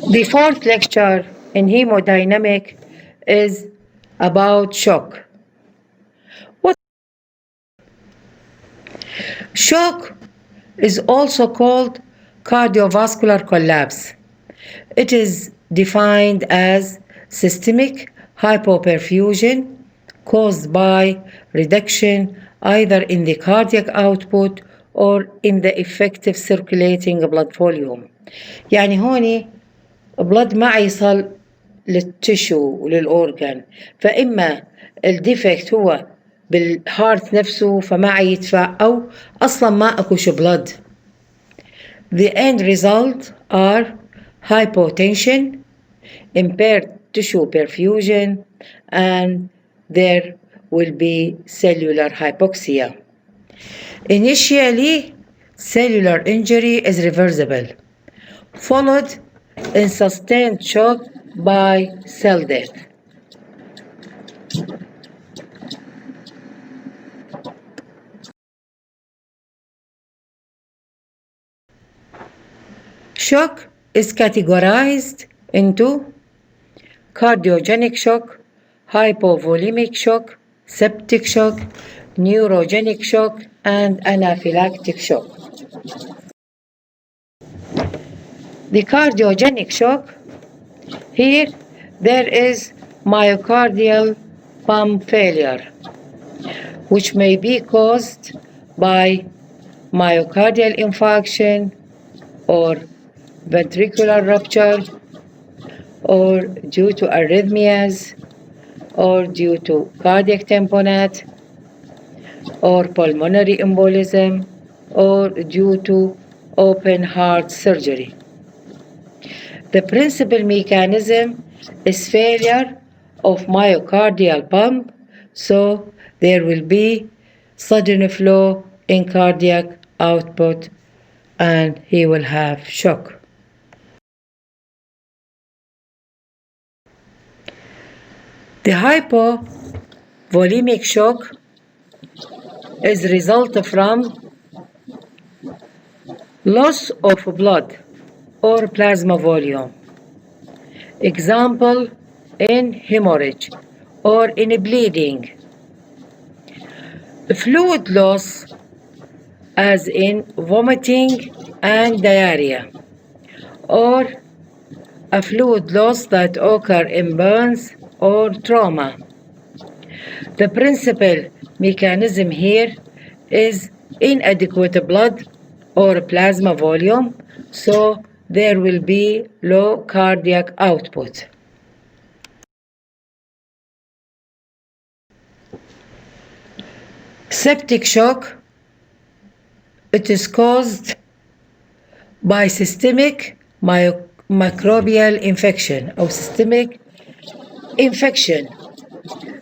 The fourth lecture in hemodynamic is about shock. Shock is also called cardiovascular collapse. It is defined as systemic hypoperfusion caused by reduction either in the cardiac output or in the effective circulating blood volume. يعني هون blood ما يصل للتشو وللأورجان، فإما الديفكت هو بالهارت نفسه فما يدفع أو أصلا ما أكوش blood. The end result are hypotension, impaired tissue perfusion, and there will be cellular hypoxia. Initially, cellular injury is reversible, followed in sustained shock by cell death. Shock is categorized into cardiogenic shock, hypovolemic shock, septic shock, neurogenic shock, and anaphylactic shock. The cardiogenic shock, here there is myocardial pump failure, which may be caused by myocardial infarction or ventricular rupture or due to arrhythmias or due to cardiac tamponade or pulmonary embolism or due to open heart surgery. The principal mechanism is failure of myocardial pump, so there will be sudden flow in cardiac output and he will have shock. The hypovolemic shock is a result from loss of blood or plasma volume. Example in hemorrhage or in bleeding. Fluid loss as in vomiting and diarrhea, or a fluid loss that occur in burns or trauma. The principal mechanism here is inadequate blood or plasma volume, so there will be low cardiac output. Septic shock, it is caused by systemic microbial infection or systemic infection.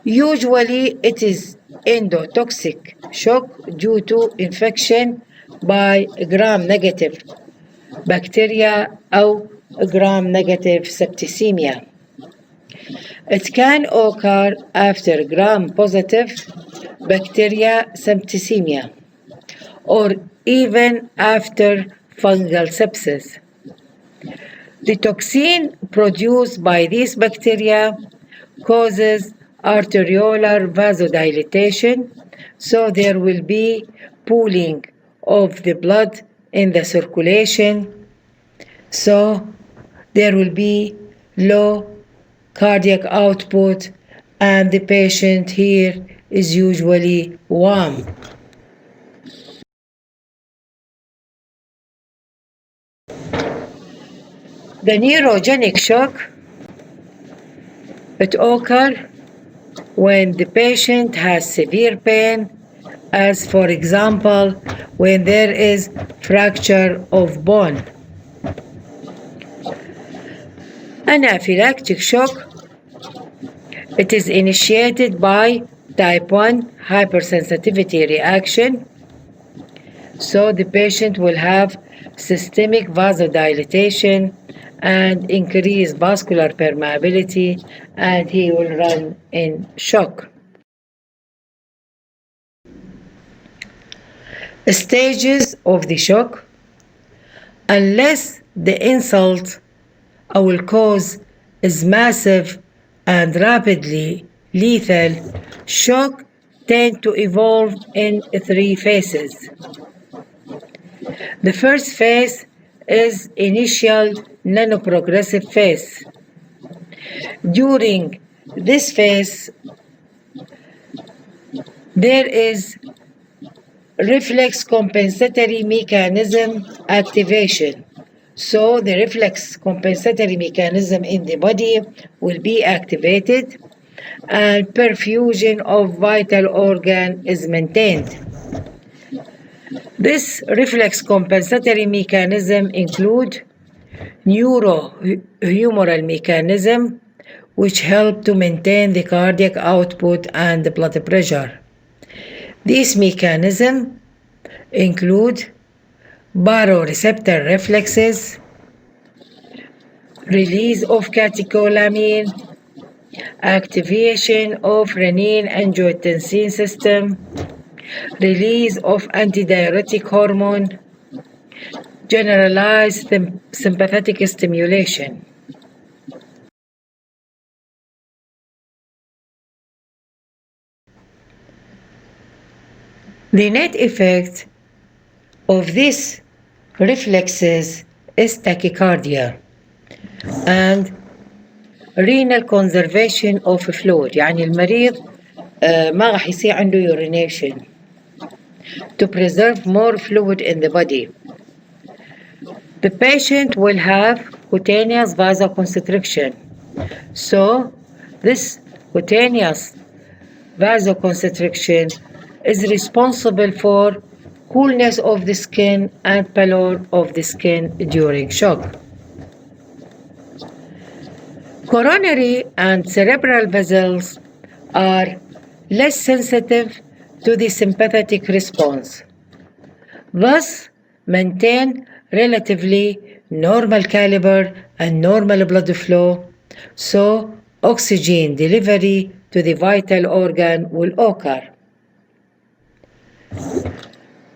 Usually it is endotoxic shock due to infection by gram-negative bacteria or gram-negative septicemia. It can occur after gram-positive bacteria septicemia or even after fungal sepsis. The toxin produced by these bacteria causes arteriolar vasodilation, so there will be pooling of the blood in the circulation, so there will be low cardiac output and the patient here is usually warm. The neurogenic shock, it occurs when the patient has severe pain, as for example, when there is fracture of bone. Anaphylactic shock, it is initiated by type 1 hypersensitivity reaction, so the patient will have systemic vasodilation and increased vascular permeability and he will run in shock. Stages of the shock. Unless the insult will cause is massive and rapidly lethal, shock tend to evolve in three phases. The first phase is initial nanoprogressive phase. During this phase, there is reflex compensatory mechanism activation. So the reflex compensatory mechanism in the body will be activated and perfusion of vital organ is maintained. This reflex compensatory mechanism include neurohumoral mechanism, which help to maintain the cardiac output and the blood pressure. These mechanisms include baroreceptor reflexes, release of catecholamine, activation of renin-angiotensin system, release of antidiuretic hormone, generalized sympathetic stimulation. The net effect of these reflexes is tachycardia and renal conservation of fluid. يعني المريض ما راح يصير عنده urination to preserve more fluid in the body. The patient will have cutaneous vasoconstriction. So this cutaneous vasoconstriction is responsible for coolness of the skin and pallor of the skin during shock. Coronary and cerebral vessels are less sensitive to the sympathetic response, thus maintain relatively normal caliber and normal blood flow, so oxygen delivery to the vital organ will occur.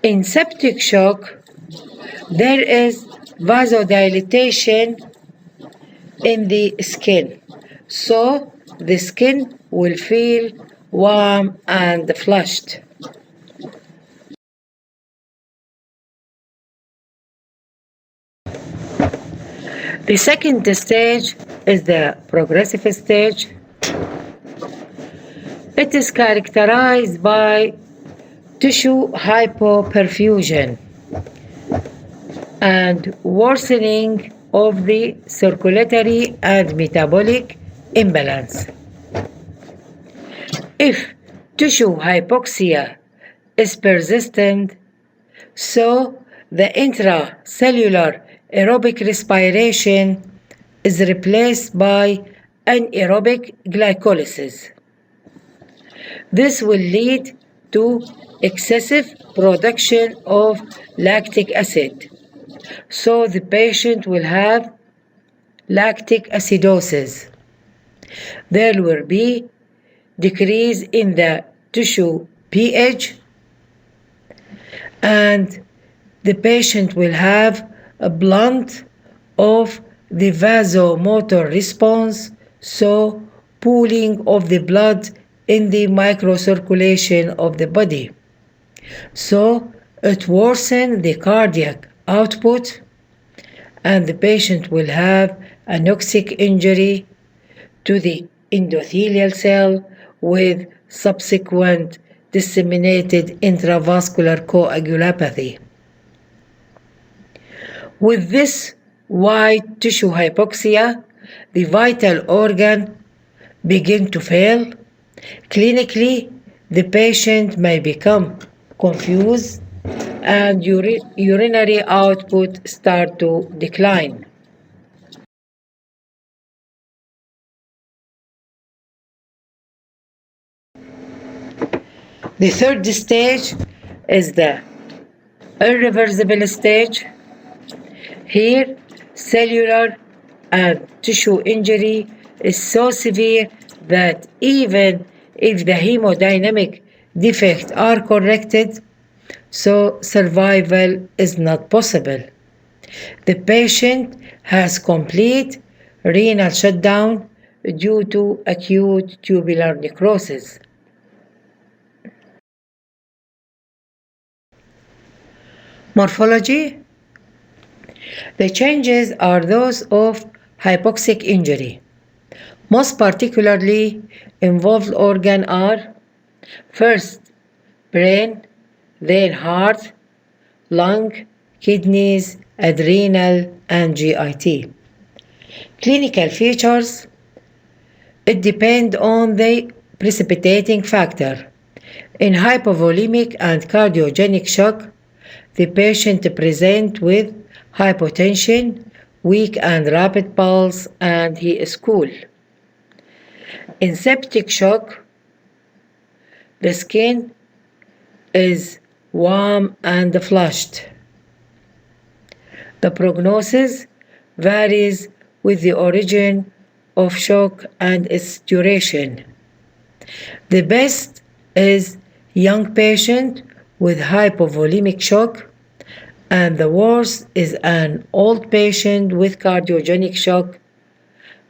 In septic shock, there is vasodilatation in the skin, so the skin will feel warm and flushed. The second stage is the progressive stage. It is characterized by tissue hypoperfusion and worsening of the circulatory and metabolic imbalance. If tissue hypoxia is persistent, so the intracellular aerobic respiration is replaced by anaerobic glycolysis. This will lead to excessive production of lactic acid. So the patient will have lactic acidosis. There will be decrease in the tissue pH, and the patient will have a blunt of the vasomotor response, so pooling of the blood in the microcirculation of the body. So it worsens the cardiac output, and the patient will have anoxic injury to the endothelial cell with subsequent disseminated intravascular coagulopathy. With this wide tissue hypoxia, the vital organ begin to fail. Clinically, the patient may become confused and urinary output start to decline. The third stage is the irreversible stage. Here, cellular and tissue injury is so severe that even if the hemodynamic defects are corrected, so survival is not possible. The patient has complete renal shutdown due to acute tubular necrosis. Morphology. The changes are those of hypoxic injury. Most particularly involved organs are first, brain, then heart, lung, kidneys, adrenal, and GIT. Clinical features. It depends on the precipitating factor. In hypovolemic and cardiogenic shock, the patient presents with hypotension, weak and rapid pulse, and he is cool. In septic shock, the skin is warm and flushed. The prognosis varies with the origin of shock and its duration. The best is young patient with hypovolemic shock, and the worst is an old patient with cardiogenic shock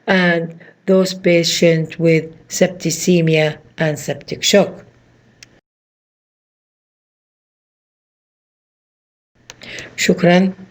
and those patients with septicemia and septic shock. شكراً.